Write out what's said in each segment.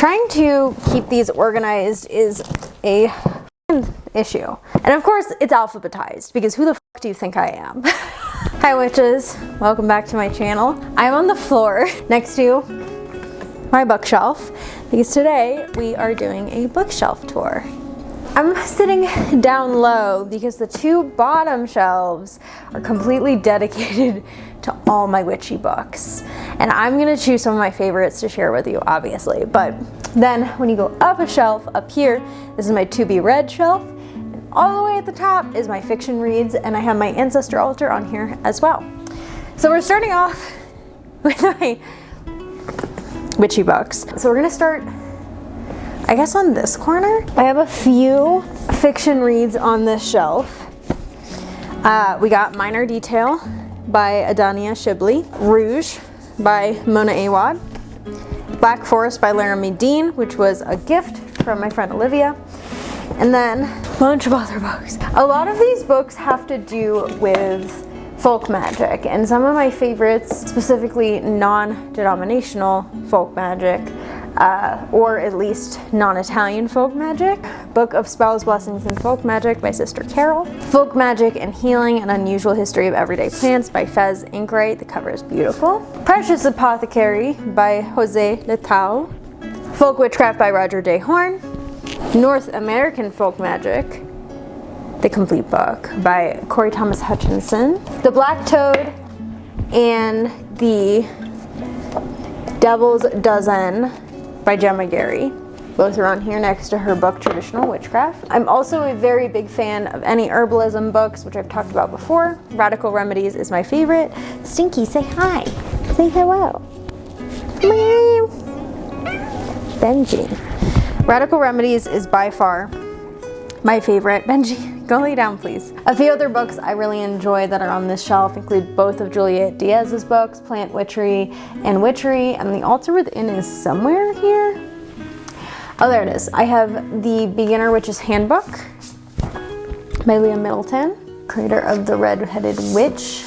Trying to keep these organized is a issue. And of course, it's alphabetized, because who the fuck do you think I am? Hi witches, welcome back to my channel. I'm on the floor next to my bookshelf, because today we are doing a bookshelf tour. I'm sitting down low because the two bottom shelves are completely dedicated to all my witchy books. And I'm gonna choose some of my favorites to share with you, obviously. But then when you go up a shelf, up here, this is my to be read shelf. And all the way at the top is my fiction reads, and I have my ancestor altar on here as well. So we're starting off with my witchy books. So we're gonna start, I guess, on this corner. I have a few fiction reads on this shelf. We got Minor Detail by Adania Shibley, Rouge by Mona Awad, Black Forest by Laramie Dean, which was a gift from my friend Olivia, and then a bunch of other books. A lot of these books have to do with folk magic, and some of my favorites, specifically non-denominational folk magic, or at least non-Italian folk magic. Book of Spells, Blessings, and Folk Magic by Sister Carol. Folk Magic and Healing, An Unusual History of Everyday Plants by Fez Inkwright. The cover is beautiful. Precious Apothecary by Jose Letao. Folk Witchcraft by Roger J. Horn. North American Folk Magic, the complete book, by Corey Thomas Hutchinson. The Black Toad and the Devil's Dozen by Gemma Gary. Both are on here next to her book, Traditional Witchcraft. I'm also a very big fan of any herbalism books, which I've talked about before. Radical Remedies is my favorite. Stinky, say hi. Say hello. Meow. Benji. Radical Remedies is by far my favorite. Benji, go lay down, please. A few other books I really enjoy that are on this shelf include both of Juliet Diaz's books, Plant Witchery, and The Altar Within is somewhere here. Oh, there it is. I have The Beginner Witch's Handbook by Leah Middleton, creator of The Red-Headed Witch.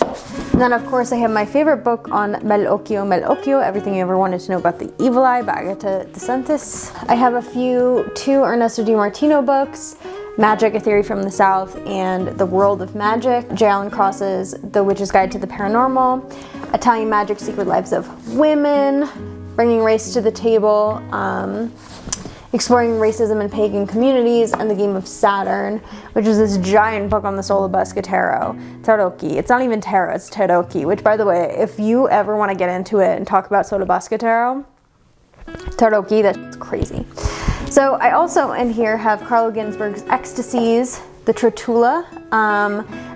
And then, of course, I have my favorite book on Melocchio, Everything You Ever Wanted to Know About the Evil Eye by Agatha DeSantis. I have two Ernesto DiMartino books, Magic, A Theory from the South, and The World of Magic. J. Allen Cross's The Witch's Guide to the Paranormal, Italian Magic, Secret Lives of Women, Bringing Race to the Table, Exploring Racism in Pagan Communities, and The Game of Saturn, which is this giant book on the Solobusca Tarocchi. It's not even tarot, it's Tarocchi, which, by the way, if you ever want to get into it and talk about Solobusca Tarocchi, that's crazy. So I also in here have Carlo Ginzburg's Ecstasies, The Trotula,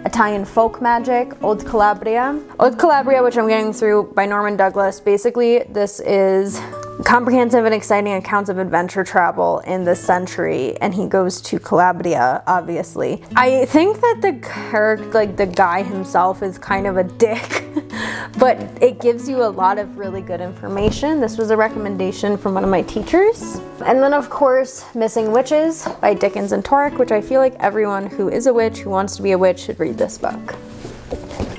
Italian Folk Magic, Old Calabria, which I'm getting through, by Norman Douglas. Basically, this is comprehensive and exciting accounts of adventure travel in this century, and he goes to Calabria, obviously. I think that the character, like the guy himself, is kind of a dick, but it gives you a lot of really good information. This was a recommendation from one of my teachers. And then, of course, Missing Witches by Dickens and Torek, which I feel like everyone who is a witch, who wants to be a witch, should read this book.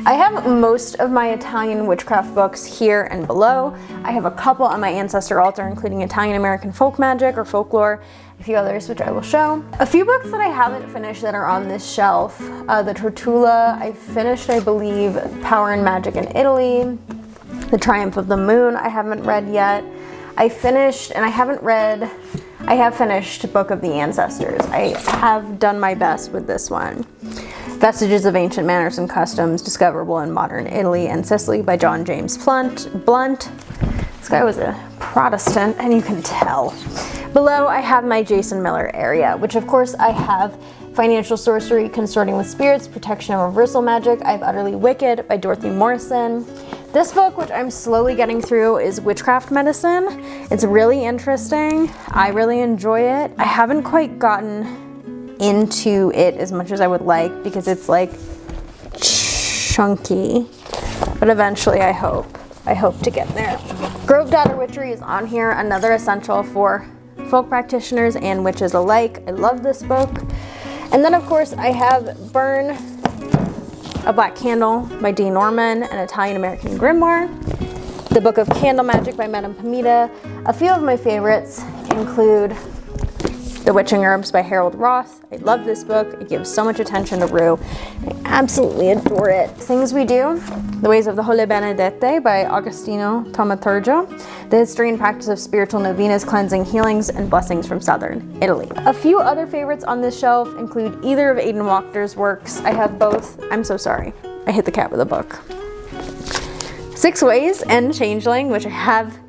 I have most of my Italian witchcraft books here and below. I have a couple on my ancestor altar, including Italian American folk magic or folklore, a few others which I will show. A few books that I haven't finished that are on this shelf. The Trotula, I finished, I believe, Power and Magic in Italy. The Triumph of the Moon, I haven't read yet. I have finished Book of the Ancestors. I have done my best with this one. Vestiges of Ancient Manners and Customs Discoverable in Modern Italy and Sicily by John James Blunt. This guy was a Protestant, and you can tell. Below, I have my Jason Miller area, which of course I have Financial Sorcery, Consorting with Spirits, Protection and Reversal Magic. I have Utterly Wicked by Dorothy Morrison. This book, which I'm slowly getting through, is Witchcraft Medicine. It's really interesting. I really enjoy it. I haven't quite gotten into it as much as I would like because it's like chunky, but eventually I hope to get there. Grove Daughter Witchery is on here, another essential for folk practitioners and witches alike. I love this book. And then, of course, I have Burn a Black Candle by Dee Norman, an Italian American grimoire, The Book of Candle Magic by Madame Pamita, a few of my favorites, include The Witching Herbs by Harold Roth. I love this book. It gives so much attention to Rue. I absolutely adore it. Things We Do, The Ways of the Holy Benedette by Agostino Thaumaturgo. The History and Practice of Spiritual Novenas, Cleansing, Healings, and Blessings from Southern Italy. A few other favorites on this shelf include either of Aidan Wachter's works. I have both. I'm so sorry. I hit the cat with a book. 6 Ways and Changeling, which I have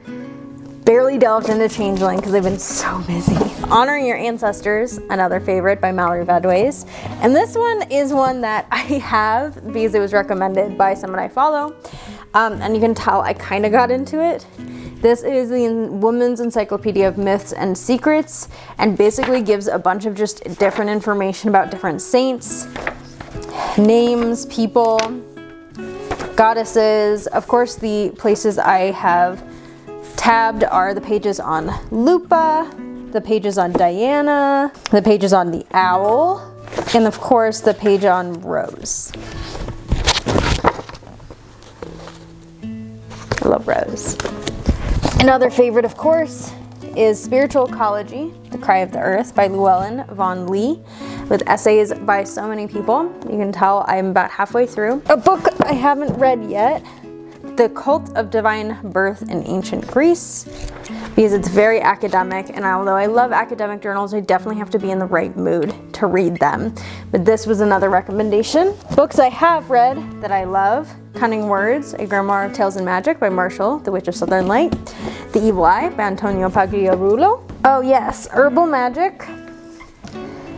barely delved into Changeling because I've been so busy. Honoring Your Ancestors, another favorite by Mallory Vadways. And this one is one that I have because it was recommended by someone I follow. And you can tell I kind of got into it. This is the Woman's Encyclopedia of Myths and Secrets, and basically gives a bunch of just different information about different saints, names, people, goddesses. Of course, the places I have tabbed are the pages on Lupa, the pages on Diana, the pages on the owl, and of course the page on Rose. I love Rose. Another favorite, of course, is Spiritual Ecology, The Cry of the Earth by Llewellyn Vaughan Lee, with essays by so many people. You can tell I'm about halfway through. A book I haven't read yet, The Cult of Divine Birth in Ancient Greece, because it's very academic, and although I love academic journals, I definitely have to be in the right mood to read them. But this was another recommendation. Books I have read that I love: Cunning Words, A Grimoire of Tales and Magic by Marshall, The Witch of Southern Light. The Evil Eye by Antonio Pagliarulo. Oh yes, Herbal Magic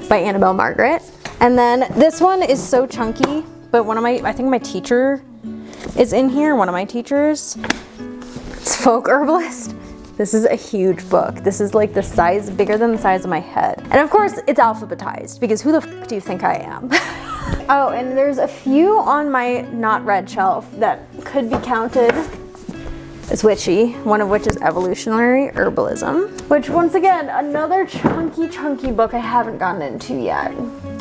by Annabelle Margaret. And then this one is so chunky, but I think my teacher is in here, one of my teachers. It's Folk Herbalist. This is a huge book. This is like the size, bigger than the size of my head. And of course, it's alphabetized, because who the f do you think I am? Oh, and there's a few on my not read shelf that could be counted as witchy, one of which is Evolutionary Herbalism, which once again, another chunky book I haven't gotten into yet.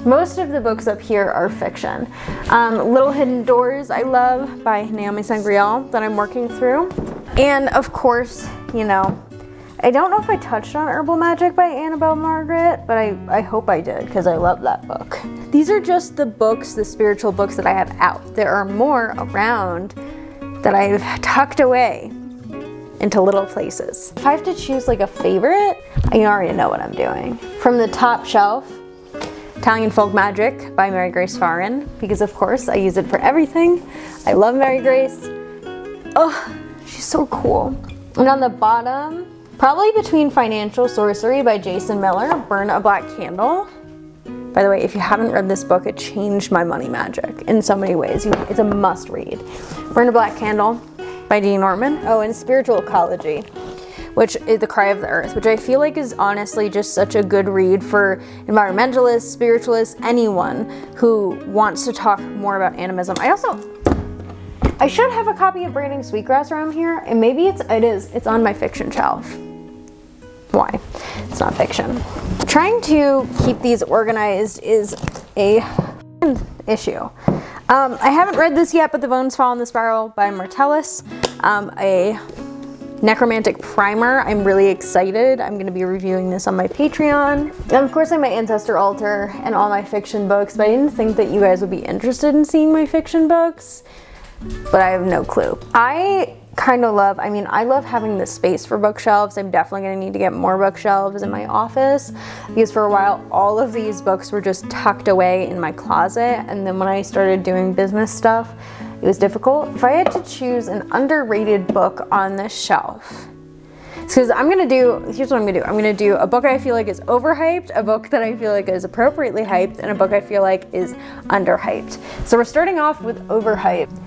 Most of the books up here are fiction. Little Hidden Doors I love by Naomi Sangreal that I'm working through. And of course, you know, I don't know if I touched on Herbal Magic by Annabelle Margaret, but I hope I did because I love that book. These are just the books, the spiritual books that I have out. There are more around that I've tucked away into little places. If I have to choose like a favorite, I already know what I'm doing. From the top shelf, Italian Folk Magic by Mary Grace Farin, because of course I use it for everything. I love Mary Grace. Oh, she's so cool. And on the bottom, probably between Financial Sorcery by Jason Miller, Burn a Black Candle. By the way, if you haven't read this book, it changed my money magic in so many ways. It's a must read. Burn a Black Candle by Dee Norman. Oh, and Spiritual Ecology, which is The Cry of the Earth, which I feel like is honestly just such a good read for environmentalists, spiritualists, anyone who wants to talk more about animism. I should have a copy of Branding Sweetgrass around here, and maybe it's on my fiction shelf. Why? It's not fiction. Trying to keep these organized is a issue. I haven't read this yet, but The Bones Fall in the Spiral by Martellus, a necromantic primer. I'm really excited. I'm going to be reviewing this on my Patreon. And of course I have my ancestor altar and all my fiction books, but I didn't think that you guys would be interested in seeing my fiction books, but I have no clue. I love having the space for bookshelves. I'm definitely going to need to get more bookshelves in my office, because for a while all of these books were just tucked away in my closet, and then when I started doing business stuff, it was difficult. If I had to choose an underrated book on this shelf, because here's what I'm gonna do. I'm gonna do a book I feel like is overhyped, a book that I feel like is appropriately hyped, and a book I feel like is underhyped. So we're starting off with overhyped.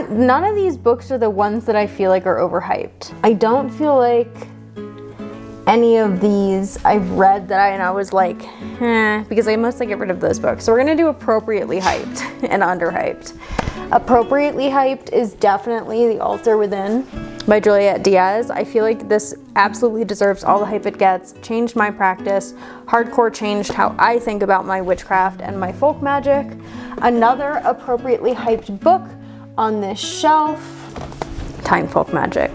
None of these books are the ones that I feel like are overhyped. I don't feel like any of these I've read that I was like, because I mostly get rid of those books. So we're gonna do appropriately hyped and underhyped. Appropriately hyped is definitely The Altar Within by Juliette Diaz. I feel like this absolutely deserves all the hype it gets. Changed my practice. Hardcore changed how I think about my witchcraft and my folk magic. Another appropriately hyped book on this shelf, Time Folk Magic.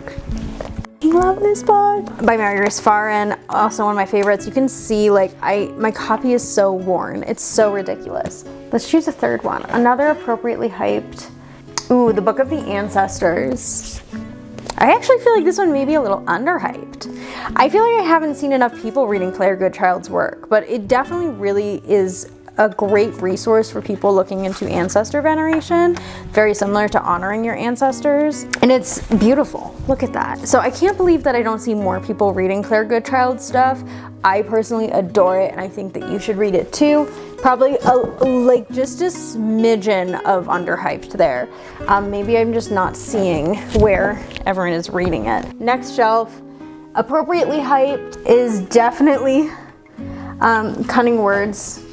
love this book. By Mary Farin, also one of my favorites. You can see like my copy is so worn. It's so ridiculous. Let's choose a third one. Another appropriately hyped. Ooh, The Book of the Ancestors. I actually feel like this one may be a little underhyped. I feel like I haven't seen enough people reading Claire Goodchild's work, but it definitely really is a great resource for people looking into ancestor veneration, very similar to honoring your ancestors. And it's beautiful, look at that. So I can't believe that I don't see more people reading Claire Goodchild stuff. I personally adore it, and I think that you should read it too. Probably like just a smidgen of underhyped there. Maybe I'm just not seeing where everyone is reading it. Next shelf, appropriately hyped, is definitely Cunning Words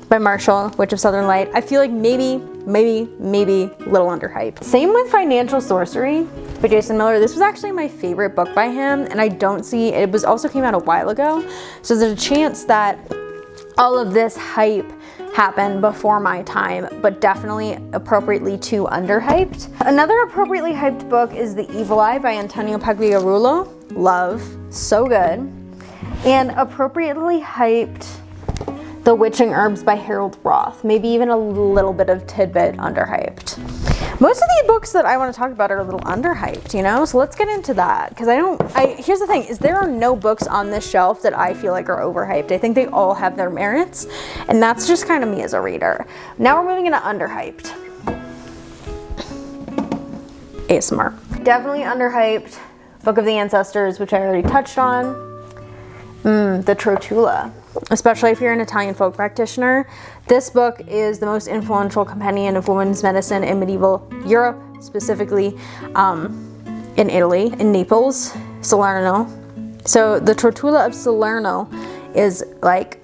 by Marshall, Witch of Southern Light. I feel like maybe a little underhyped. Same with Financial Sorcery by Jason Miller. This was actually my favorite book by him, and I don't see, it was also came out a while ago, so there's a chance that all of this hype happened before my time, but definitely appropriately too underhyped. Another appropriately hyped book is The Evil Eye by Antonio Pagliarulo. Love, so good. And appropriately hyped, The Witching Herbs by Harold Roth. Maybe even a little bit of tidbit underhyped. Most of the books that I want to talk about are a little underhyped, you know? So let's get into that. Because here's the thing, is there are no books on this shelf that I feel like are overhyped. I think they all have their merits. And that's just kind of me as a reader. Now we're moving into underhyped. ASMR. Definitely underhyped. Book of the Ancestors, which I already touched on. The Trotula. Especially if you're an Italian folk practitioner. This book is the most influential compendium of women's medicine in medieval Europe, specifically in Italy, in Naples, Salerno. So the Trotula of Salerno is like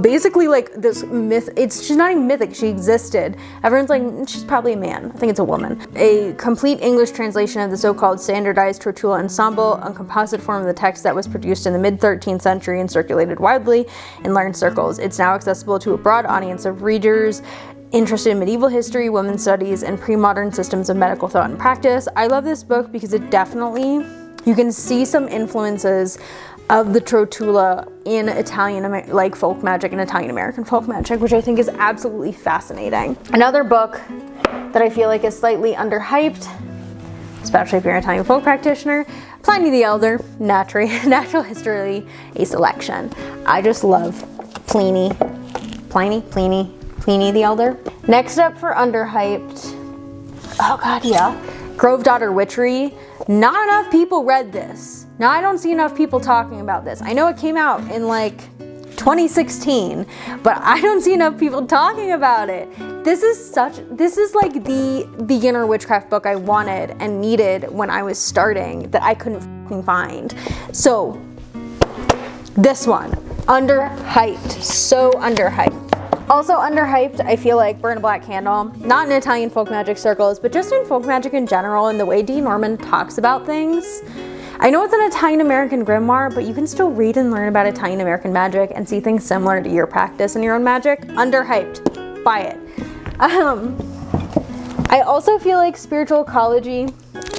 basically like this myth. She's not even mythic, she existed. Everyone's like, she's probably a man. I think it's a woman. A complete English translation of the so-called standardized Trotula ensemble, a composite form of the text that was produced in the mid-13th century and circulated widely in learned circles. It's now accessible to a broad audience of readers interested in medieval history, women's studies, and pre-modern systems of medical thought and practice. I love this book because it definitely, you can see some influences of the Trotula in Italian like folk magic and Italian American folk magic, which I think is absolutely fascinating. Another book that I feel like is slightly underhyped, especially if you're an Italian folk practitioner, Pliny the Elder, Natural History, a Selection. I just love Pliny the Elder. Next up for underhyped, oh god, yeah, Grove Daughter Witchery. Not enough people read this. Now I don't see enough people talking about this. I know it came out in like 2016, but I don't see enough people talking about it. This is like the beginner witchcraft book I wanted and needed when I was starting that I couldn't fucking find. So this one, underhyped, so underhyped. Also underhyped, I feel like Burn a Black Candle, not in Italian folk magic circles, but just in folk magic in general and the way Dee Norman talks about things. I know it's an Italian American grimoire, but you can still read and learn about Italian American magic and see things similar to your practice and your own magic. Underhyped, buy it. I also feel like Spiritual Ecology,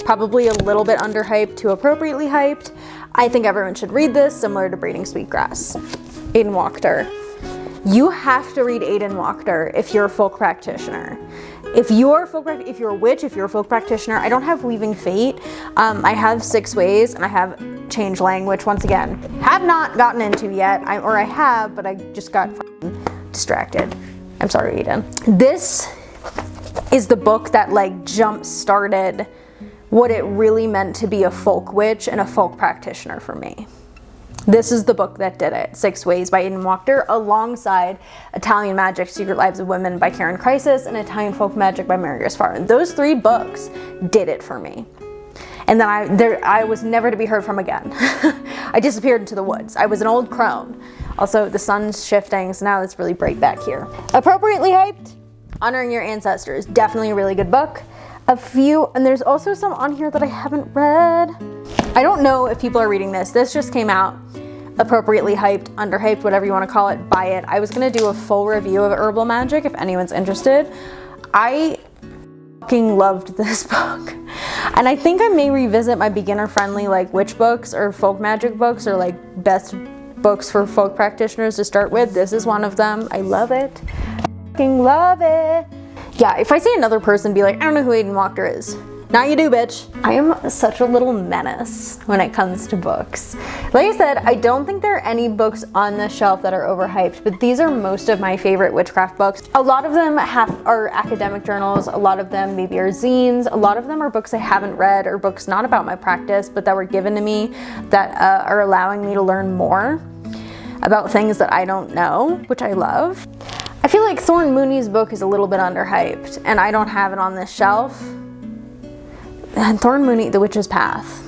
probably a little bit underhyped to appropriately hyped. I think everyone should read this, similar to Breeding Sweetgrass. Aidan Wachter. You have to read Aidan Wachter if you're a folk practitioner. If you're a witch, if you're a folk practitioner, I don't have Weaving Fate. I have 6 Ways, and I have Changeling, which once again, have not gotten into yet. I have, but I just got distracted. I'm sorry, Aidan. This is the book that like jump-started what it really meant to be a folk witch and a folk practitioner for me. This is the book that did it, 6 Ways by Aidan Wachter, alongside Italian Magic, Secret Lives of Women by Karen Crisis, and Italian Folk Magic by Mary Farin. Those 3 books did it for me. And then I was never to be heard from again. I disappeared into the woods. I was an old crone. Also, the sun's shifting, so now it's really bright back here. Appropriately hyped, Honoring Your Ancestors, definitely a really good book. And there's also some on here that I haven't read. I don't know if people are reading this. This just came out. Appropriately hyped, underhyped, whatever you want to call it, buy it. I was going to do a full review of Herbal Magic if anyone's interested. I fucking loved this book. And I think I may revisit my beginner friendly like witch books or folk magic books or like best books for folk practitioners to start with. This is one of them. I love it. I fucking love it. Yeah, if I see another person be like, I don't know who Aiden Wachter is. Now you do, bitch. I am such a little menace when it comes to books. Like I said, I don't think there are any books on this shelf that are overhyped, but these are most of my favorite witchcraft books. A lot of them are academic journals, a lot of them maybe are zines, a lot of them are books I haven't read or books not about my practice, but that were given to me that are allowing me to learn more about things that I don't know, which I love. I feel like Thorn Mooney's book is a little bit underhyped, and I don't have it on this shelf. And Thorn Mooney, The Witch's Path.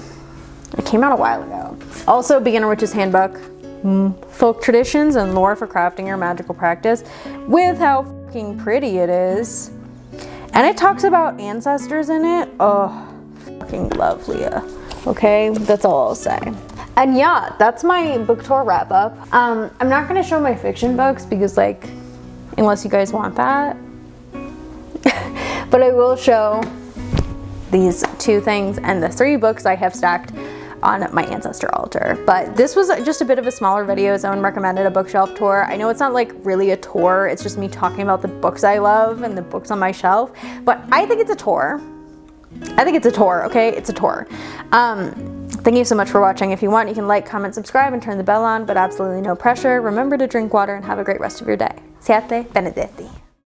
It came out a while ago. Also, Beginner Witch's Handbook. Folk traditions and lore for crafting your magical practice with how fucking pretty it is. And it talks about ancestors in it. Oh, fucking love Leah. Okay, that's all I'll say. And yeah, that's my book tour wrap up. I'm not gonna show my fiction books because like, unless you guys want that. But I will show these 2 things and the 3 books I have stacked on my ancestor altar. But this was just a bit of a smaller video. Someone recommended a bookshelf tour. I know it's not like really a tour, it's just me talking about the books I love and the books on my shelf, but I think it's a tour. I think it's a tour, okay? It's a tour. Thank you so much for watching. If you want, you can like, comment, subscribe, and turn the bell on, but absolutely no pressure. Remember to drink water and have a great rest of your day. Siate Benedetti.